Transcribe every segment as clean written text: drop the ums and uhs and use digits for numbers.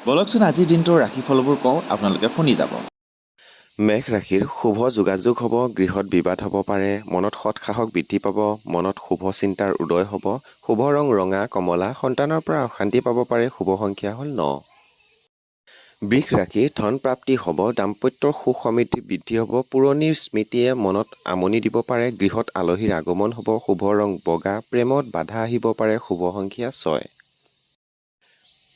বলকচোন আজিৰ দিনটোৰ ৰাশিফলবোৰ কওঁ, আপোনালোকে শুনি যাব। মেঘ ৰাশিৰ শুভ যোগাযোগ হ'ব, গৃহত বিবাদ হ'ব পাৰে, মনত সৎ সাহস বৃদ্ধি পাব, মনত শুভ চিন্তাৰ উদয় হ'ব, শুভ ৰং ৰঙা কমলা, সন্তানৰ পৰা অশান্তি পাব পাৰে, শুভ সংখ্যা হ'ল 9। বৃষ ৰাশি ধন প্ৰাপ্তি হ'ব, দাম্পত্যৰ সুখ সমৃদ্ধি বৃদ্ধি হ'ব, পুৰণি স্মৃতিয়ে মনত আমনি দিব পাৰে, গৃহত আলহীৰ আগমন হ'ব, শুভ ৰং বগা, প্ৰেমত বাধা আহিব পাৰে, শুভ সংখ্যা 6।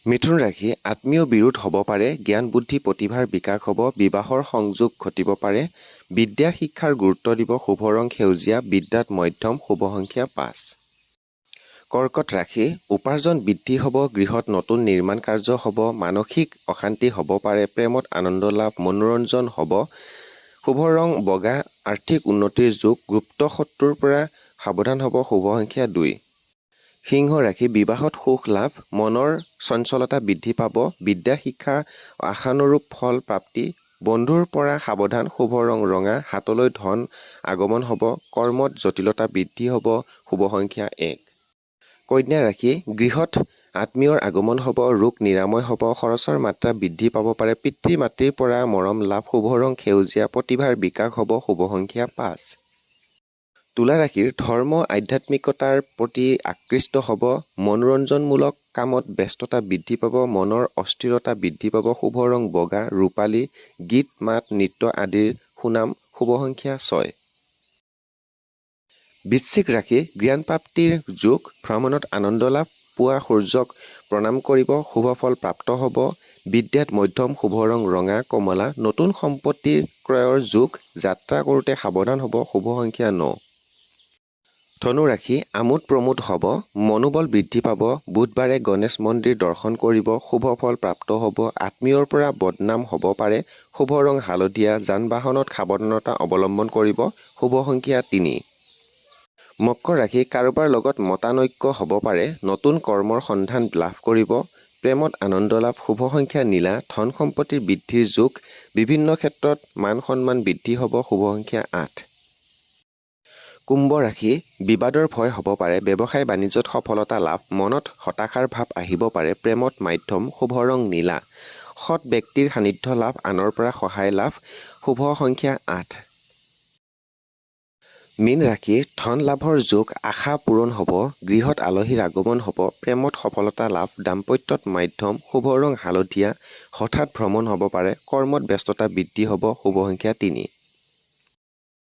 মিথুন ৰাশি আত্মীয় বিৰোধ হ'ব পাৰে, জ্ঞান বুদ্ধি প্ৰতিভাৰ বিকাশ হ'ব, বিবাহৰ সংযোগ ঘটিব পাৰে, বিদ্যা শিক্ষাৰ গুৰুত্ব দিব, শুভ ৰং সেউজীয়া, বিদ্যাত মধ্যম, শুভ সংখ্যা 5। কৰ্কট ৰাশি উপাৰ্জন বৃদ্ধি হ'ব, গৃহত নতুন নিৰ্মাণ কাৰ্য হ'ব, মানসিক অশান্তি হ'ব পাৰে, প্ৰেমত আনন্দ লাভ, মনোৰঞ্জন হ'ব, শুভ ৰং বগা, আৰ্থিক উন্নতিৰ যোগ, গুপ্ত শত্ৰুৰ পৰা সাৱধান হ'ব, শুভ সংখ্যা 2। সিংহ ৰাশি বিবাহত সুখ লাভ, মনৰ চঞ্চলতা বৃদ্ধি পাব, বিদ্যা শিক্ষা আশানুৰূপ ফল প্ৰাপ্তি, বন্ধুৰ পৰা সাৱধান, শুভ ৰং ৰঙা, হাতলৈ ধন আগমন হ'ব, কৰ্মত জটিলতা বৃদ্ধি হ'ব, শুভ সংখ্যা 1। কন্যা ৰাশি গৃহত আত্মীয়ৰ আগমন হ'ব, ৰোগ নিৰাময় হ'ব, খৰচৰ মাত্ৰা বৃদ্ধি পাব পাৰে, পিতৃ মাতৃৰ পৰা মৰম লাভ, শুভ ৰং সেউজীয়া, প্ৰতিভাৰ বিকাশ হ'ব, শুভ সংখ্যা 5। তুলা ৰাশিৰ ধৰ্ম আধ্যাত্মিকতাৰ প্ৰতি আকৃষ্ট হ'ব, মনোৰঞ্জনমূলক কামত ব্যস্ততা বৃদ্ধি পাব, মনৰ অস্থিৰতা বৃদ্ধি পাব, শুভ ৰং বগা, ৰূপালী, গীত মাত নৃত্য আদিৰ সুনাম, শুভ সংখ্যা 6। বৃশ্চিক ৰাশি জ্ঞান প্ৰাপ্তিৰ যোগ, ভ্ৰমণত আনন্দ লাভ, পুৱা সূৰ্যক প্ৰণাম কৰিব, শুভ ফল প্ৰাপ্ত হ'ব, বিদ্যাত মধ্যম, শুভ ৰং ৰঙা কমলা, নতুন সম্পত্তিৰ ক্ৰয়ৰ যোগ, যাত্ৰা কৰোঁতে সাৱধান হ'ব, শুভ সংখ্যা 9। ধনু ৰাশি আমোদ প্ৰমোদ হ'ব, মনোবল বৃদ্ধি পাব, বুধবাৰে গণেশ মন্দিৰ দৰ্শন কৰিব, শুভ ফল প্ৰাপ্ত হ'ব, আত্মীয়ৰ পৰা বদনাম হ'ব পাৰে, শুভ ৰং হালধীয়া, যান বাহনত সাৱধানতা অৱলম্বন কৰিব, শুভ সংখ্যা 3। মকৰ ৰাশি কাৰোবাৰ লগত মতানৈক্য হ'ব পাৰে, নতুন কৰ্মৰ সন্ধান লাভ কৰিব, প্ৰেমত আনন্দ লাভ, শুভ সংখ্যা নীলা, ধন সম্পত্তিৰ বৃদ্ধিৰ যোগ, বিভিন্ন ক্ষেত্ৰত মান সন্মান বৃদ্ধি হ'ব, শুভ সংখ্যা 8। কুম্ভ ৰাশি বিবাদৰ ভয় হ'ব পাৰে, ব্যৱসায় বাণিজ্যত সফলতা লাভ, মনত হতাশাৰ ভাৱ আহিব পাৰে, প্ৰেমত মাধ্যম, শুভ ৰং নীলা, সৎ ব্যক্তিৰ সান্নিধ্য লাভ, আনৰ পৰা সহায় লাভ, শুভ সংখ্যা 8। মীন ৰাশি ধন লাভৰ যোগ, আশা পূৰণ হ'ব, গৃহত আলহীৰ আগমন হ'ব, প্ৰেমত সফলতা লাভ, দাম্পত্যত মাধ্যম, শুভ ৰং হালধীয়া, হঠাৎ ভ্ৰমণ হ'ব পাৰে, কৰ্মত ব্যস্ততা বৃদ্ধি হ'ব, শুভ সংখ্যা 3।